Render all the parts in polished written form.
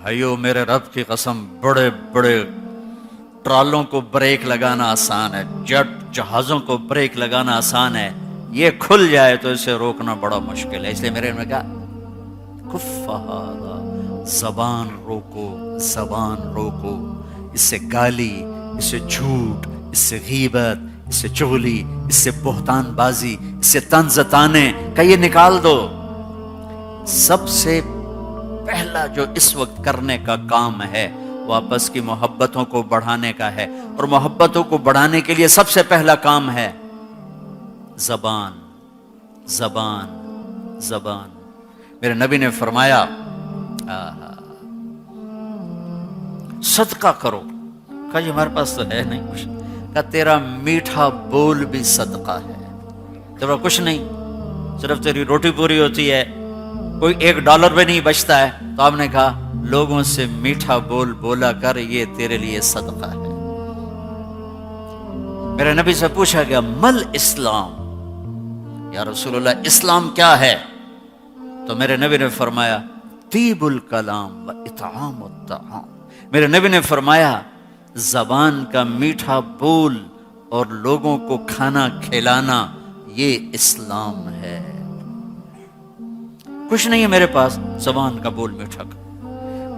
بھائیو میرے رب کی قسم، بڑے بڑے ٹرالوں کو بریک لگانا آسان ہے، جٹ جہازوں کو بریک لگانا آسان ہے، یہ کھل جائے تو اسے روکنا بڑا مشکل ہے۔ اس لیے میرے نے کہا کف ھذا، زبان روکو، زبان روکو، اس سے گالی، اس سے جھوٹ، اس سے غیبت، اس سے چغلی، اس سے بہتان بازی، اس سے طنز طانے کا یہ نکال دو۔ سب سے پہلا جو اس وقت کرنے کا کام ہے وہ آپس کی محبتوں کو بڑھانے کا ہے، اور محبتوں کو بڑھانے کے لیے سب سے پہلا کام ہے زبان، زبان، زبان۔ میرے نبی نے فرمایا صدقہ کرو۔ کہا یہ ہمارے پاس تو ہے نہیں کچھ۔ کہا تیرا میٹھا بول بھی صدقہ ہے، تیرا کچھ نہیں، صرف تیری روٹی پوری ہوتی ہے، کوئی $1 بھی نہیں بچتا ہے، تو آپ نے کہا لوگوں سے میٹھا بول بولا کر، یہ تیرے لیے صدقہ ہے۔ میرے نبی سے پوچھا گیا مل اسلام، یا رسول اللہ اسلام کیا ہے؟ تو میرے نبی نے فرمایا طیب الکلام و اطعام الطعام۔ میرے نبی نے فرمایا زبان کا میٹھا بول اور لوگوں کو کھانا کھلانا، یہ اسلام ہے۔ کچھ نہیں ہے میرے پاس، زبان کا بول میٹھا کر،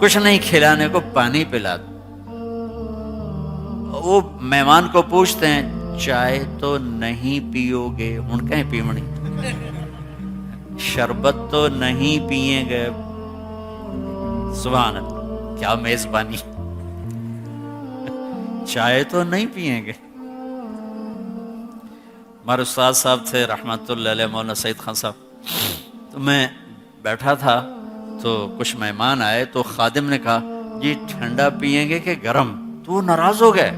کچھ نہیں کھلانے کو، پانی پلا دو۔ وہ مہمان کو پوچھتے ہیں چائے تو نہیں پیو گے؟ ہن کہیں پیونی، شربت تو نہیں پیئیں گے؟ سبحان اللہ، کیا میزبانی، چائے تو نہیں پیئیں گے۔ ہمارے استاد صاحب تھے رحمت اللہ علیہ، مولانا سعید خان صاحب، تو میں بیٹھا تھا تو کچھ مہمان آئے، تو خادم نے کہا جی ٹھنڈا پیئیں گے کہ گرم؟ تو وہ ناراض ہو گئے۔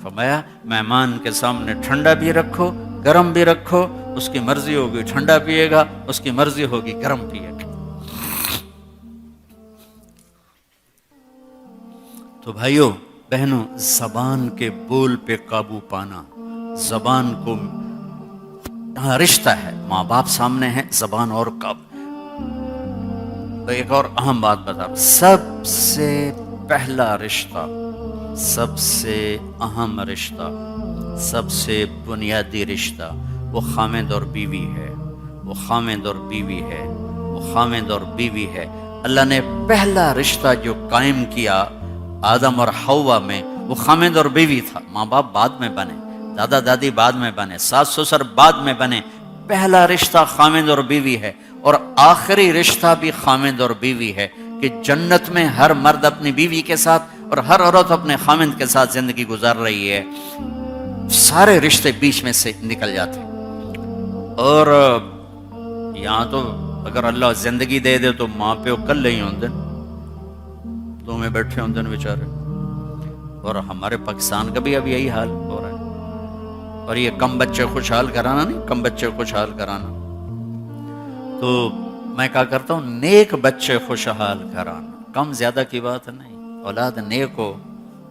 فرمایا مہمان کے سامنے ٹھنڈا بھی رکھو، گرم بھی رکھو، اس کی مرضی ہوگی ٹھنڈا پیے گا، اس کی مرضی ہوگی گرم پیے گا۔ تو بھائیو بہنوں، زبان کے بول پہ قابو پانا، زبان کو رشتہ ہے، ماں باپ سامنے ہے، زبان اور قابو۔ تو ایک اور اہم بات بتا، سب سے پہلا رشتہ، سب سے اہم رشتہ، سب سے بنیادی رشتہ وہ خامد اور بیوی ہے، وہ خامد اور بیوی ہے، وہ خامد اور بیوی ہے۔ اللہ نے پہلا رشتہ جو قائم کیا آدم اور حوا میں، وہ خامد اور بیوی تھا۔ ماں باپ بعد میں بنے، دادا دادی بعد میں بنے، ساس سسر بعد میں بنے، پہلا رشتہ خامد اور بیوی ہے، اور آخری رشتہ بھی خامد اور بیوی ہے، کہ جنت میں ہر مرد اپنی بیوی کے ساتھ اور ہر عورت اپنے خامد کے ساتھ زندگی گزار رہی ہے، سارے رشتے بیچ میں سے نکل جاتے۔ اور یہاں تو اگر اللہ زندگی دے دے تو ماں پیو کل نہیں ہوندے، دو میں بیٹھے ہوندے بیچارے۔ اور ہمارے پاکستان کا بھی اب یہی حال ہو رہا ہے، اور یہ کم بچے خوشحال کرانا نہیں، کم بچے خوشحال کرانا، تو میں کہا کرتا ہوں نیک بچے خوشحال کرانا، کم زیادہ کی بات نہیں۔ اولاد نیک ہو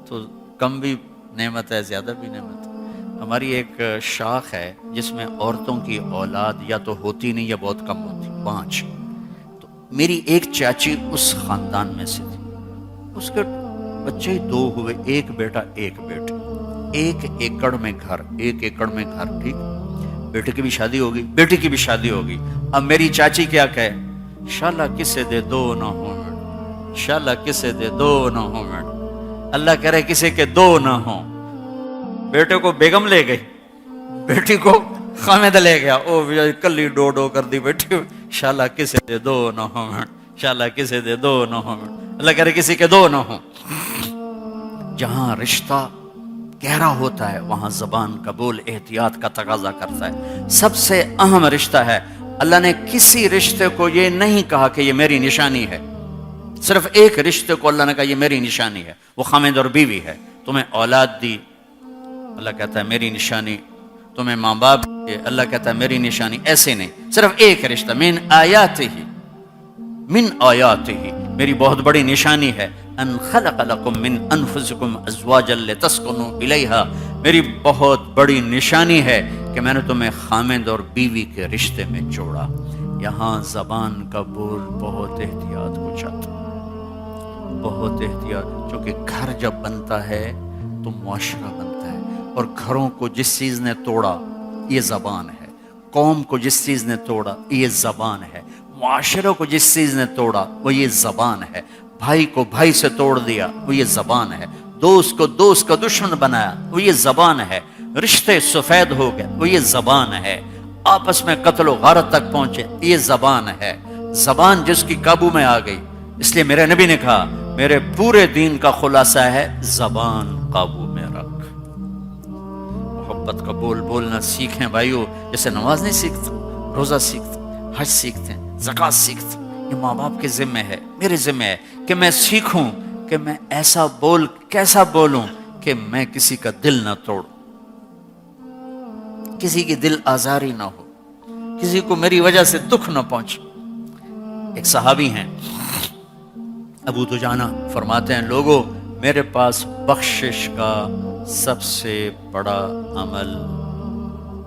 تو کم بھی نعمت ہے، زیادہ بھی نعمت ہے۔ ہماری ایک شاخ ہے جس میں عورتوں کی اولاد یا تو ہوتی نہیں یا بہت کم ہوتی، 5۔ تو میری ایک چاچی اس خاندان میں سے تھی، اس کے بچے ہی 2 ہوئے، ایک بیٹا ایک بیٹی، 1 ایکڑ میں گھر، 1 ایکڑ میں گھر، ٹھیک، بیٹے کی بھی شادی ہوگی، بیٹی کی بھی شادی ہوگی۔ اب میری چاچی کیا کہے، انشاءاللہ کسے دے 2 نہ ہوں، انشاءاللہ کسے دے 2 نہ ہوں، اللہ کرے کسی کے 2 نہ ہوں۔ بیٹے کو بیگم لے گئی، بیٹی کو خامد لے گیا، او کلی ڈو کر دی بیٹی، انشاءاللہ کسے دے 2 نہ ہوں، انشاءاللہ کسے دے 2 نہ ہوں، اللہ کرے کسی کے 2 نہ ہوں۔ جہاں رشتہ گہرا ہوتا ہے وہاں زبان کا بول احتیاط کا تقاضا کرتا ہے۔ سب سے اہم رشتہ ہے، اللہ نے کسی رشتے کو یہ نہیں کہا کہ یہ میری نشانی ہے، صرف ایک رشتے کو اللہ نے کہا یہ میری نشانی ہے، وہ خامد اور بیوی ہے۔ تمہیں اولاد دی، اللہ کہتا ہے میری نشانی، تمہیں ماں باپ دیے، اللہ کہتا ہے میری نشانی، ایسے نہیں، صرف ایک رشتہ، من آیاتہ، من آیاتہ، میری بہت بڑی نشانی ہے، ان خلق لکم من انفسکم ازواجا لتسکنوا الیہا، میری بہت بڑی نشانی ہے کہ میں نے تمہیں خامد اور بیوی کے رشتے میں جوڑا۔ یہاں زبان کا بول بہت احتیاط کو چاہتا، بہت احتیاط، چونکہ گھر جب بنتا ہے تو معاشرہ بنتا ہے، اور گھروں کو جس چیز نے توڑا یہ زبان ہے، قوم کو جس چیز نے توڑا یہ زبان ہے، معاشرے کو جس چیز نے توڑا وہ یہ زبان ہے، بھائی کو بھائی سے توڑ دیا وہ یہ زبان ہے، دوست کو دوست کا دشمن بنایا وہ یہ زبان ہے، رشتے سفید ہو گئے وہ یہ زبان ہے، آپس میں قتل و غارت تک پہنچے یہ زبان ہے۔ زبان جس کی قابو میں آ گئی، اس لیے میرے نبی نے کہا میرے پورے دین کا خلاصہ ہے زبان قابو میں رکھ۔ محبت کا بول بولنا سیکھیں بھائیو، جیسے نماز نہیں سیکھتے، روزہ سیکھتے، حج سیکھتے ہیں، زکوٰۃ سیکھتے ہیں، یہ ماں باپ کے ذمہ ہے، میرے ذمہ ہے کہ میں سیکھوں کہ میں ایسا کیسا بولوں کہ میں کسی کا دل نہ توڑوں، کسی کی دل آزاری نہ ہو، کسی کو میری وجہ سے دکھ نہ پہنچے۔ ایک صحابی ہیں ابو دجانہ، فرماتے ہیں لوگوں میرے پاس بخشش کا سب سے بڑا عمل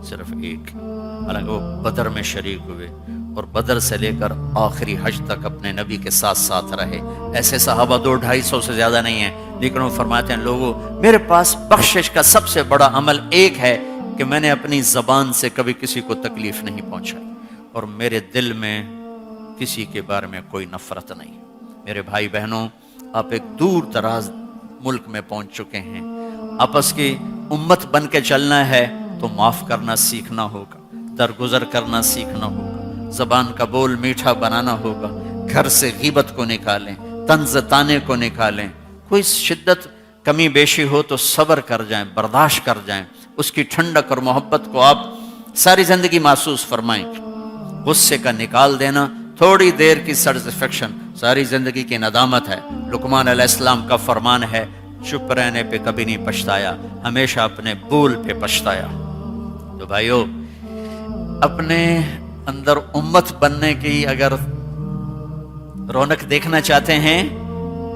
صرف ایک، حالانکہ وہ بدر میں شریک ہوئے اور بدر سے لے کر آخری حج تک اپنے نبی کے ساتھ ساتھ رہے، ایسے صحابہ 200-250 سے زیادہ نہیں ہیں، لیکن وہ فرماتے ہیں لوگوں میرے پاس بخشش کا سب سے بڑا عمل ایک ہے کہ میں نے اپنی زبان سے کبھی کسی کو تکلیف نہیں پہنچائی، اور میرے دل میں کسی کے بارے میں کوئی نفرت نہیں۔ میرے بھائی بہنوں، آپ ایک دور دراز ملک میں پہنچ چکے ہیں، آپس کی امت بن کے چلنا ہے تو معاف کرنا سیکھنا ہوگا، درگزر کرنا سیکھنا ہوگا، زبان کا بول میٹھا بنانا ہوگا، گھر سے غیبت کو نکالیں، طنز طانے کو نکالیں، کوئی شدت کمی بیشی ہو تو صبر کر جائیں، برداشت کر جائیں، اس کی ٹھنڈک اور محبت کو آپ ساری زندگی محسوس فرمائیں۔ غصے کا نکال دینا تھوڑی دیر کی سیٹسفیکشن ساری زندگی کی ندامت ہے۔ لقمان علیہ السلام کا فرمان ہے چپ رہنے پہ کبھی نہیں پچھتایا، ہمیشہ اپنے بول پہ پچھتایا۔ تو بھائیو، اپنے اندر امت بننے کی اگر رونق دیکھنا چاہتے ہیں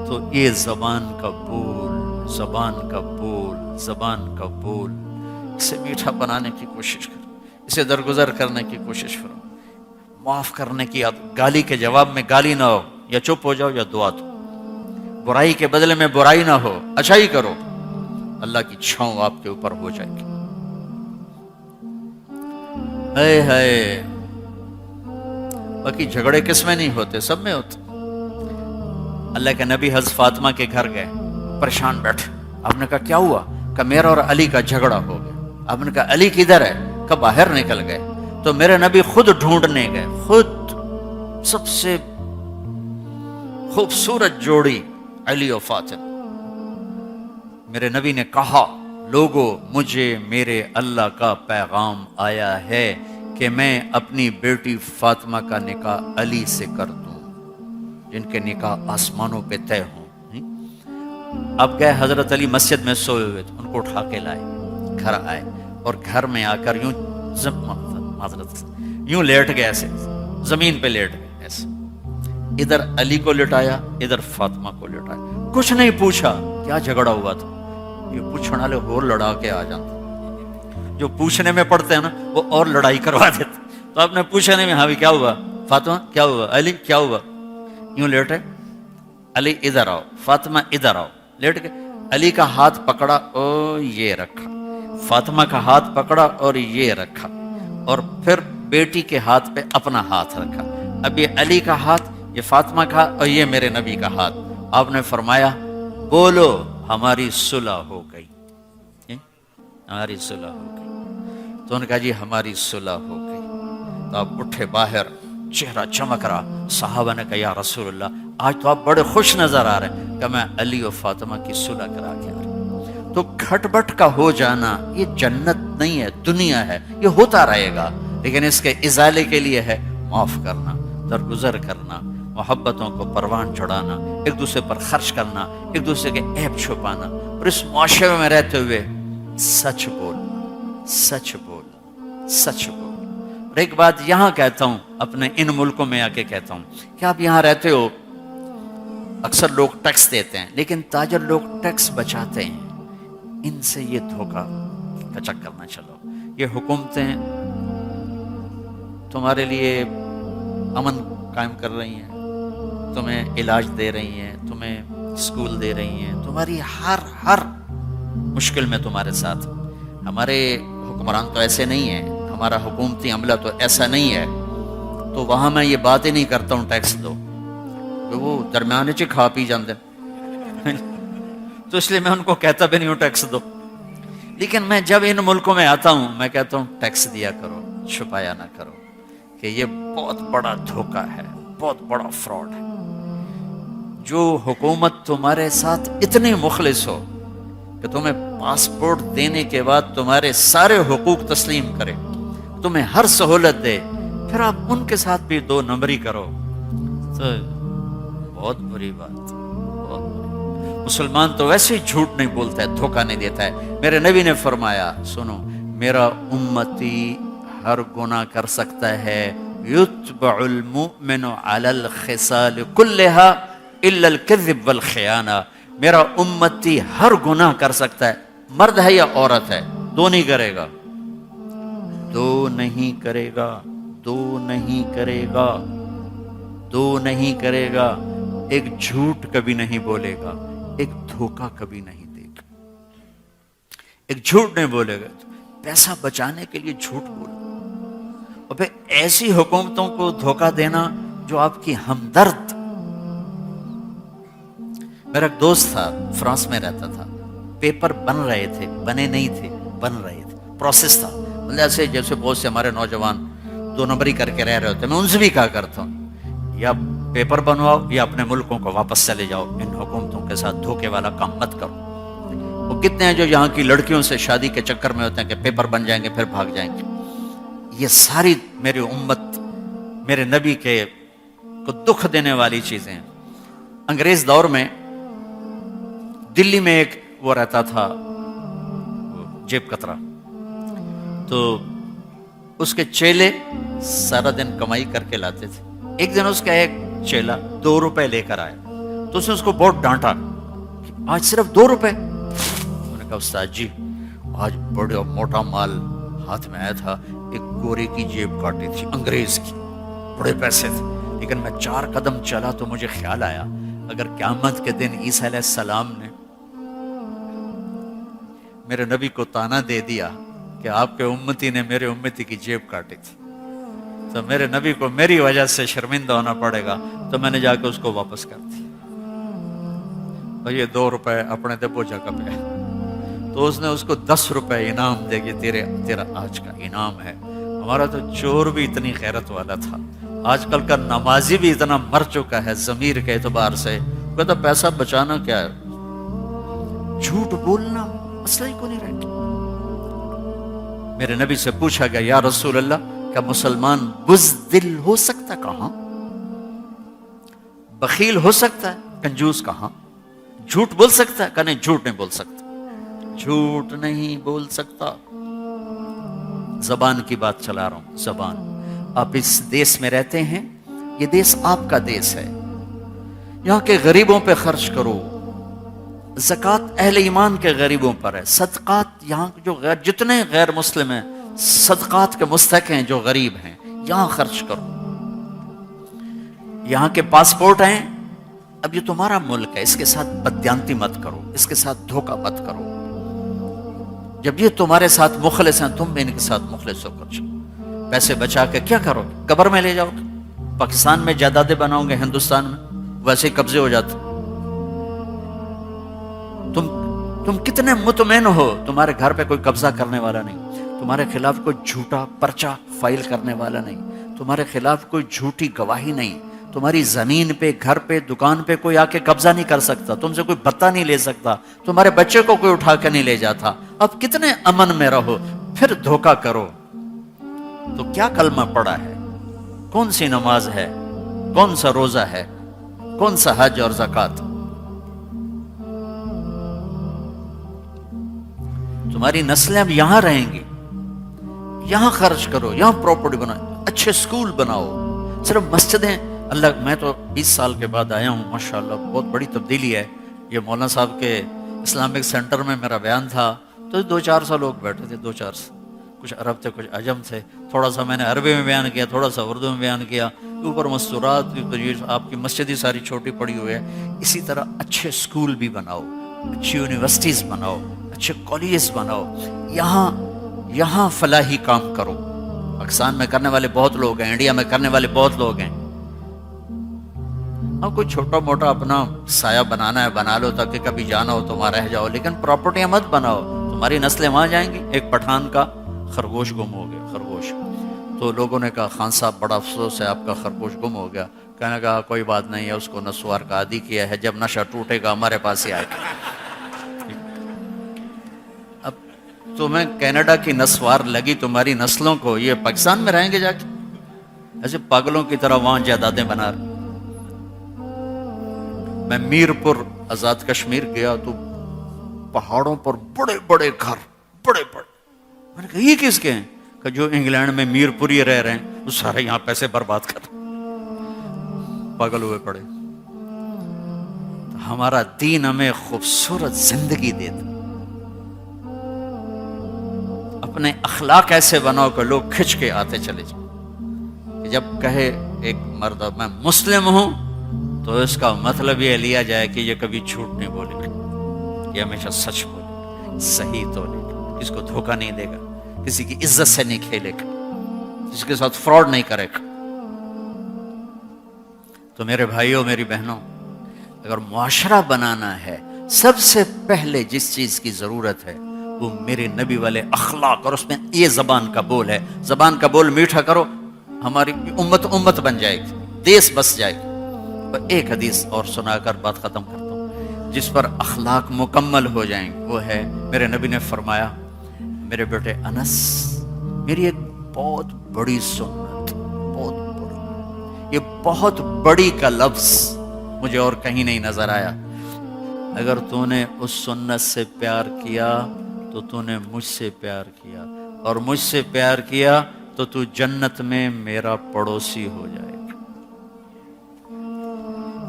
تو یہ زبان کا بول، زبان کا بول، زبان کا بول، اسے میٹھا بنانے کی کوشش کرو، اسے درگزر کرنے کی کوشش کرو، معاف کرنے کی، گالی کے جواب میں گالی نہ ہو، یا چپ ہو جاؤ یا دعا دو، برائی کے بدلے میں برائی نہ ہو، اچھائی کرو، اللہ کی چھاؤں آپ کے اوپر ہو جائے گی۔ اے ہائے، باقی جھگڑے کس میں نہیں ہوتے؟ سب میں ہوتے۔ اللہ کے نبی حضرت فاطمہ کے گھر گئے، پریشان بیٹھے، آپ نے کہا کیا ہوا؟ کہ میرا اور علی کا جھگڑا ہو گیا۔ آپ نے کہا علی کدھر ہے؟ کہ باہر نکل گئے۔ تو میرے نبی خود ڈھونڈنے گئے، خود، سب سے خوبصورت جوڑی علی و فاطمہ۔ میرے نبی نے کہا لوگوں مجھے میرے اللہ کا پیغام آیا ہے کہ میں اپنی بیٹی فاطمہ کا نکاح علی سے کر دوں، جن کے نکاح آسمانوں پہ طے ہوں۔ اب گئے حضرت علی مسجد میں سوئے ہوئے تھے، ان کو اٹھا کے لائے، گھر آئے، اور گھر میں آ کر یوں لیٹ گئے، ایسے زمین پہ لیٹ گئے ایسے، ادھر علی کو لٹایا، ادھر فاطمہ کو لٹایا، کچھ نہیں پوچھا کیا جھگڑا ہوا تھا۔ یہ پوچھنے والے اور لڑا کے آ جاتے، جو پوچھنے میں پڑتے ہیں نا وہ اور لڑائی کروا دیتے۔ تو آپ نے پوچھا نہیں، ہاں بھی کیا ہوا؟ فاطمہ کیا ہوا؟ علی کیا ہوا؟ یوں لیٹے، علی ادھر آؤ، فاطمہ ادھر آؤ، لیٹ کے علی کا ہاتھ پکڑا اور یہ رکھا، فاطمہ کا ہاتھ پکڑا اور یہ رکھا، اور پھر بیٹی کے ہاتھ پہ اپنا ہاتھ رکھا۔ اب یہ علی کا ہاتھ، یہ فاطمہ کا، اور یہ میرے نبی کا ہاتھ۔ آپ نے فرمایا بولو ہماری صلح ہو گئی، ہماری صلح ہو گئی۔ تو انہوں نے کہا جی ہماری صلح ہو گئی۔ تو آپ اٹھے باہر، چہرہ چمک رہا، صحابہ نے کہا یا رسول اللہ آج تو آپ بڑے خوش نظر آ رہے ہیں، کہ میں علی و فاطمہ کی صلح کرا کے آ رہا ہوں۔ تو کھٹ بٹ کا ہو جانا یہ جنت نہیں ہے، دنیا ہے، یہ ہوتا رہے گا، لیکن اس کے ازالے کے لیے ہے معاف کرنا، درگزر کرنا، محبتوں کو پروان چڑھانا، ایک دوسرے پر خرچ کرنا، ایک دوسرے کے عیب چھپانا، اور اس معاشرے میں رہتے ہوئے سچ بولنا، سچ بولنا، سچ بولنا۔ اور ایک بات یہاں کہتا ہوں، اپنے ان ملکوں میں آ کے کہتا ہوں کہ آپ یہاں رہتے ہو، اکثر لوگ ٹیکس دیتے ہیں، لیکن تاجر لوگ ٹیکس بچاتے ہیں، ان سے یہ دھوکہ کا چکر نہ چلو۔ یہ حکومتیں تمہارے لیے امن قائم کر رہی ہیں، تمہیں علاج دے رہی ہیں، تمہیں اسکول دے رہی ہیں، تمہاری ہر مشکل میں تمہارے ساتھ. ہمارے حکمران تو ایسے نہیں ہیں، ہمارا حکومتی عملہ تو ایسا نہیں ہے، تو وہاں میں یہ بات ہی نہیں کرتا ہوں ٹیکس دو، کہ وہ درمیانے چ کھا پی جاندے تو اس لیے میں ان کو کہتا بھی نہیں ہوں ٹیکس دو. لیکن میں جب ان ملکوں میں آتا ہوں میں کہتا ہوں ٹیکس دیا کرو، چھپایا نہ کرو، کہ یہ بہت بڑا دھوکہ ہے، بہت بڑا فراڈ ہے. جو حکومت تمہارے ساتھ اتنی مخلص ہو کہ تمہیں پاسپورٹ دینے کے بعد تمہارے سارے حقوق تسلیم کرے، تمہیں ہر سہولت دے، پھر آپ ان کے ساتھ بھی دو نمبری کرو، تو بہت بری بات. بہت بری. مسلمان تو ویسے ہی جھوٹ نہیں بولتا ہے، دھوکہ نہیں دیتا ہے. میرے نبی نے فرمایا، سنو، میرا امتی ہر گناہ کر سکتا ہے، یتبع المؤمن علی الخصال کلہا الا الکذب والخیانہ. میرا امتی ہر گناہ کر سکتا ہے، مرد ہے یا عورت ہے، دو نہیں کرے گا، دو نہیں کرے گا، دو نہیں کرے گا، دو نہیں کرے گا. ایک جھوٹ کبھی نہیں بولے گا، ایک دھوکہ کبھی نہیں دے گا. ایک جھوٹ نہیں بولے گا، پیسہ بچانے کے لیے جھوٹ بولے گا، اور پھر ایسی حکومتوں کو دھوکہ دینا جو آپ کی ہمدرد. میرا ایک دوست تھا، فرانس میں رہتا تھا، پیپر بن رہے تھے، بنے نہیں تھے، بن رہے تھے، پروسیس تھا. مطلب جیسے بہت سے ہمارے نوجوان دو نمبری کر کے رہ رہے ہوتے، میں ان سے بھی کہا کرتا ہوں، یا پیپر بنواؤ یا اپنے ملکوں کو واپس چلے جاؤ، ان حکومتوں کے ساتھ دھوکے والا کام مت کرو. وہ کتنے ہیں جو یہاں کی لڑکیوں سے شادی کے چکر میں ہوتے ہیں کہ پیپر بن جائیں گے پھر بھاگ جائیں گے. یہ ساری میری امت، میرے نبی کے کو دکھ دینے والی چیزیں ہیں. انگریز دور میں دلی میں ایک وہ رہتا تھا جیب کترا، تو اس کے چیلے سارا دن کمائی کر کے لاتے تھے. ایک دن اس کا ایک چیلا 2 روپے لے کر آیا، تو اس نے اس کو بہت ڈانٹا، آج صرف 2 روپے. انہوں نے کہا استاد جی آج بڑا موٹا مال ہاتھ میں آیا تھا، ایک گورے کی جیب کاٹی تھی، انگریز کی، بڑے پیسے تھے، لیکن میں 4 قدم چلا تو مجھے خیال آیا اگر قیامت کے دن عیسیٰ علیہ السلام نے میرے نبی کو تانا دے دیا کہ آپ کے امتی نے میرے امتی کی جیب کاٹی تھی، تو میرے نبی کو میری وجہ سے شرمندہ ہونا پڑے گا، تو میں نے جا کے اس کو واپس کر دی، اور یہ 2 روپے اپنے دبو جگہ پہ. تو اس نے اس کو 10 روپے انعام دے گی، تیرا آج کا انعام ہے. ہمارا تو چور بھی اتنی غیرت والا تھا، آج کل کا نمازی بھی اتنا مر چکا ہے ضمیر کے اعتبار سے، کہتا پیسہ بچانا کیا ہے، جھوٹ بولنا مسئلہ ہی کو نہیں رہتا. میرے نبی سے پوچھا گیا، یا رسول اللہ کیا مسلمان بزدل ہو سکتا؟ کہاں. بخیل ہو سکتا ہے؟ کنجوس کہاں. جھوٹ بول سکتا ہے؟ کہ نہیں، جھوٹ نہیں بول سکتا، جھوٹ نہیں بول سکتا. زبان کی بات چلا رہا ہوں. زبان. آپ اس دیس میں رہتے ہیں، یہ دیس آپ کا دیس ہے، یہاں کے غریبوں پہ خرچ کرو. زکوٰۃ اہل ایمان کے غریبوں پر ہے. صدقات یہاں جو جتنے غیر مسلم ہیں صدقات کے مستحق ہیں، جو غریب ہیں، یہاں خرچ کرو. یہاں کے پاسپورٹ ہیں، اب یہ تمہارا ملک ہے، اس کے ساتھ بددیانتی مت کرو، اس کے ساتھ دھوکہ مت کرو. جب یہ تمہارے ساتھ مخلص ہیں تم بھی ان کے ساتھ مخلص ہو کر چلو. پیسے بچا کے کیا کرو گے؟ قبر میں لے جاؤ گے. پاکستان میں جائیدادیں بناؤ گے، ہندوستان میں ویسے ہی قبضے ہو جاتے. تم کتنے مطمئن ہو تمہارے گھر پہ کوئی قبضہ کرنے والا نہیں، تمہارے خلاف کوئی جھوٹا پرچہ فائل کرنے والا نہیں، تمہارے خلاف کوئی جھوٹی گواہی نہیں، تمہاری زمین پہ، گھر پہ، دکان پہ کوئی آ کے قبضہ نہیں کر سکتا، تم سے کوئی بھتہ نہیں لے سکتا، تمہارے بچے کو کوئی اٹھا کے نہیں لے جاتا. اب کتنے امن میں رہو، پھر دھوکہ کرو. تو کیا کلمہ پڑا ہے، کون سی نماز ہے، کون سا روزہ ہے، کون سا حج اور زکوٰۃ؟ تمہاری نسلیں اب یہاں رہیں گی، یہاں خرچ کرو، یہاں پراپرٹی بناؤ، اچھے سکول بناؤ. صرف مسجدیں، اللہ، میں تو 20 سال کے بعد آیا ہوں، ماشاءاللہ بہت بڑی تبدیلی ہے. یہ مولانا صاحب کے اسلامک سینٹر میں میرا بیان تھا تو 2-400 لوگ بیٹھے تھے، 2-400، کچھ عرب تھے کچھ عجم تھے، تھوڑا سا میں نے عربی میں بیان کیا، تھوڑا سا اردو میں بیان کیا، اوپر مستورات آپ کی مسجد ہی ساری چھوٹی پڑی ہوئی ہے۔ اسی طرح اچھے اسکول بھی بناؤ، اچھی یونیورسٹیز بناؤ، اچھے کالجز بناؤ، یہاں فلاحی کام کرو۔ پاکستان میں کرنے والے بہت لوگ ہیں، انڈیا میں کرنے والے بہت لوگ ہیں۔ ہاں کوئی چھوٹا موٹا اپنا سایہ بنانا ہے بنا لو، تاکہ کبھی جانا ہو تو وہاں رہ جاؤ، لیکن پراپرٹیاں مت بناؤ، تمہاری نسلیں وہاں جائیں گی۔ ایک پٹھان کا خرگوش گم ہو گیا، خرگوش، تو لوگوں نے کہا خان صاحب بڑا افسوس ہے، آپ کا خرگوش گم ہو گیا۔ کہنے کہا کوئی بات نہیں ہے، اس کو نسوار کا عادی کیا ہے، جب نشہ ٹوٹے گا ہمارے پاس ہی آئے گا۔ اب تمہیں کینیڈا کی نسوار لگی تمہاری نسلوں کو، یہ پاکستان میں رہیں گے جا کے ایسے پاگلوں کی طرح وہاں جائیدادیں بنا رہے۔ میں میر پور آزاد کشمیر گیا تو پہاڑوں پر بڑے بڑے گھر، بڑے بڑے، میں نے کہا یہ کس کے ہیں؟ کہ جو انگلینڈ میں میر پوری رہ رہے ہیں وہ سارے یہاں پیسے برباد کر، پاگل ہوئے پڑے۔ تو ہمارا دین ہمیں خوبصورت زندگی دیتا، اپنے اخلاق ایسے بناؤ کہ لوگ کھچ کے آتے چلے جائیں۔ کہ جب کہے ایک مرد میں مسلم ہوں تو اس کا مطلب یہ لیا جائے کہ یہ کبھی جھوٹ نہیں بولے گا، یہ ہمیشہ سچ بولے گا، صحیح تولے گا، کسی کو دھوکہ نہیں دے گا، کسی کی عزت سے نہیں کھیلے گا، کسی کے ساتھ فراڈ نہیں کرے گا۔ تو میرے بھائیوں میری بہنوں، اگر معاشرہ بنانا ہے، سب سے پہلے جس چیز کی ضرورت ہے وہ میرے نبی والے اخلاق، اور اس میں یہ زبان کا بول ہے۔ زبان کا بول میٹھا کرو، ہماری امت بن جائے گی، دیس بس جائے گی۔ اور ایک حدیث اور سنا کر بات ختم کرتا ہوں، جس پر اخلاق مکمل ہو جائیں گے، وہ ہے میرے نبی نے فرمایا، میرے بیٹے انس، میری ایک بہت بڑی سنت، بہت بڑی، یہ بہت بڑی کا لفظ مجھے اور کہیں نہیں نظر آیا۔ اگر تو نے اس سنت سے پیار کیا تو تو نے مجھ سے پیار کیا، اور مجھ سے پیار کیا تو تو جنت میں میرا پڑوسی ہو جائے گا۔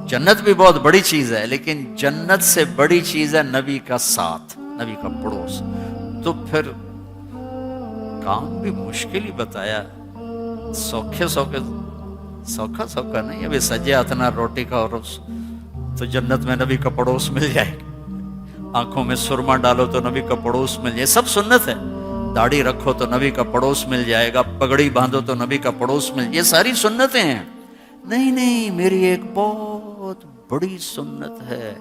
جنت بھی بہت بڑی چیز ہے، لیکن جنت سے بڑی چیز ہے نبی کا ساتھ، نبی کا پڑوس۔ تو پھر کام بھی مشکل ہی بتایا، سوکھا نہیں، ابھی سجے اتنا روٹی کا، اور تو جنت میں نبی کا پڑوس مل جائے گا۔ آنکھوں میں سرما ڈالو تو نبی کا پڑوس مل جائے، سب سنت ہے۔ داڑھی رکھو تو نبی کا پڑوس مل جائے گا، پگڑی باندھو تو نبی کا پڑوس مل جائے، یہ ساری سنتیں ہیں۔ نہیں، میری ایک بہت بڑی سنت ہے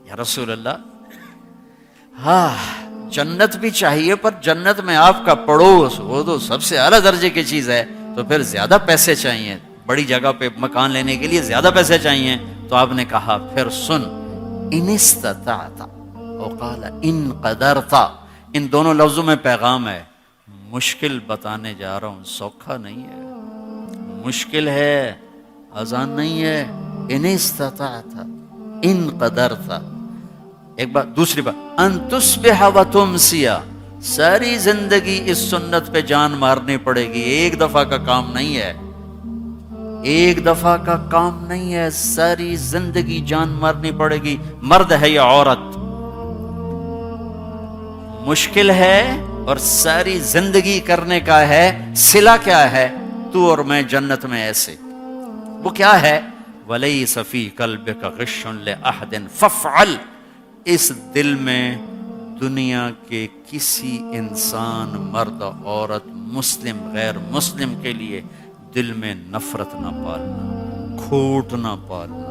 یا رسول اللہ۔ ہاں جنت بھی چاہیے، پر جنت میں آپ کا پڑوس وہ تو سب سے اعلیٰ درجے کی چیز ہے، تو پھر زیادہ پیسے چاہیے، بڑی جگہ پہ مکان لینے کے لیے زیادہ پیسے چاہیے۔ تو آپ نے کہا پھر سن، ان استطعت وقال ان قدرت، ان دونوں لفظوں میں پیغام ہے۔ مشکل بتانے جا رہا ہوں، سوکھا نہیں ہے، مشکل ہے، آسان نہیں ہے۔ ان استطعت ان قدرت، ایک بات، دوسری بات، ان تصبح و تمسی، ساری زندگی اس سنت پہ جان مارنی پڑے گی، ایک دفعہ کا کام نہیں ہے، ایک دفعہ کا کام نہیں ہے، ساری زندگی جان مارنی پڑے گی، مرد ہے یا عورت، مشکل ہے اور ساری زندگی کرنے کا ہے۔ صلہ کیا ہے؟ تو اور میں جنت میں ایسے، وہ کیا ہے؟ وَلَيْسَ فِي قَلْبِكَ غِشٌّ لِأَحَدٍ فَافْعَلْ، اس دل میں دنیا کے کسی انسان، مرد عورت، مسلم غیر مسلم کے لیے دل میں نفرت نہ پالنا، کھوٹ نہ پالنا،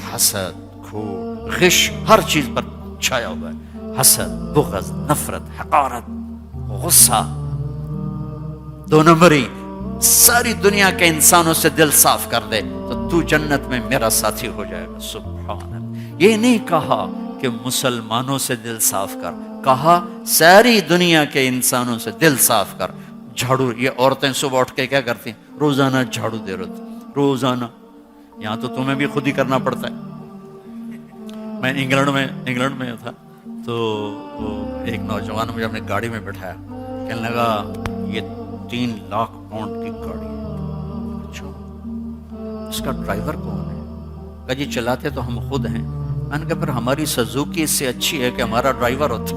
حسد، کھوٹ، غش ہر چیز پر چھایا ہوا ہے، حسد، بغض، نفرت، حقارت، غصہ، دو نمبری، ساری دنیا کے انسانوں سے دل صاف کر دے تو جنت میں میرا ساتھی ہو جائے گا۔ سبحان اللہ، یہ نہیں کہا کہ مسلمانوں سے دل صاف کر، کہا ساری دنیا کے انسانوں سے دل صاف کر۔ جھاڑو، یہ عورتیں صبح اٹھ کے کیا کرتی ہیں؟ روزانہ جھاڑو دے رہی تھی، روزانہ، یہاں تو تمہیں بھی خود ہی کرنا پڑتا ہے۔ میں انگلینڈ میں تھا تو ایک نوجوان مجھے اپنے گاڑی میں بٹھایا، کہنے لگا یہ 3 لاکھ پاؤنڈ کی گاڑی ہے۔ اچھا، اس کا ڈرائیور کون ہے؟ کہا جی چلاتے تو ہم خود ہیں۔ میں نے کہا پھر ہماری سزوکی اس سے اچھی ہے کہ ہمارا ڈرائیور ہوتا۔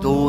2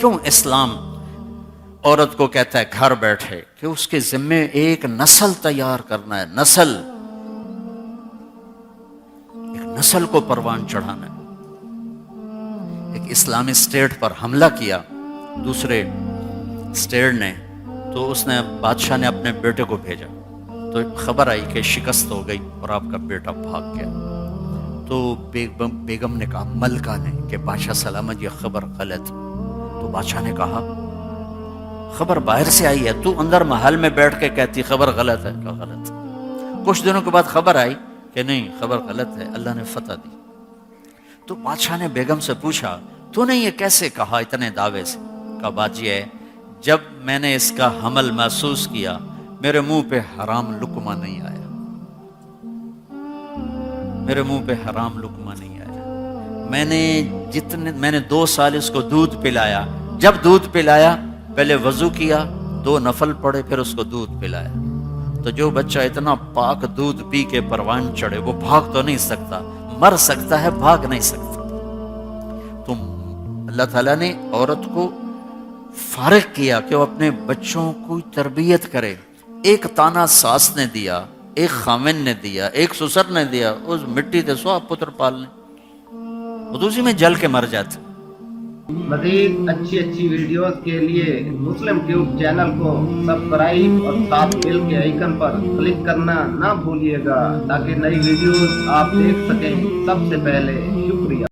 کیوں اسلام عورت کو کہتا ہے گھر بیٹھے کہ اس کے ذمے ایک نسل تیار کرنا ہے، ایک نسل کو پروان چڑھانا ہے۔ ایک اسلامی اسٹیٹ پر حملہ کیا دوسرے اسٹیٹ نے، تو اس نے بادشاہ نے اپنے بیٹے کو بھیجا، تو خبر آئی کہ شکست ہو گئی اور آپ کا بیٹا بھاگ گیا۔ تو بیگم نے کہا، ملکہ نے، کہ بادشاہ سلامت یہ خبر غلط۔ تو بادشاہ نے کہا خبر باہر سے آئی ہے، تو اندر محل میں بیٹھ کے کہتی خبر غلط ہے۔ کیا غلط؟ کچھ دنوں کے بعد خبر آئی کہ نہیں، خبر غلط ہے، اللہ نے فتح دی۔ تو بادشاہ نے بیگم سے پوچھا، تو نے یہ کیسے کہا اتنے دعوے سے؟ کہا باجی ہے، جب میں نے اس کا حمل محسوس کیا میرے منہ پہ حرام لقمہ نہیں آیا، میرے منہ پہ حرام لقمہ نہیں آیا۔ میں نے 2 سال اس کو دودھ پلایا، جب دودھ پلایا پہلے وضو کیا، 2 نفل پڑھے، پھر اس کو دودھ پلایا۔ تو جو بچہ اتنا پاک دودھ پی کے پروان چڑھے وہ بھاگ تو نہیں سکتا، مر سکتا ہے، بھاگ نہیں سکتا۔ تو اللہ تعالیٰ نے عورت کو فارغ کیا کہ وہ اپنے بچوں کو تربیت کرے۔ ایک تانا ساس نے دیا، ایک خامن نے دیا، ایک سسر نے دیا، اس مٹی تے 100 پتر پال لیں، وہ تو اسی میں جل کے مر جاتے۔ مزید اچھی ویڈیوز کے لیے مسلم ٹیوب چینل کو سبسکرائب اور ساتھ بیل کے آئیکن پر کلک کرنا نہ بھولیے گا تاکہ نئی ویڈیوز آپ دیکھ سکیں سب سے پہلے۔ شکریہ۔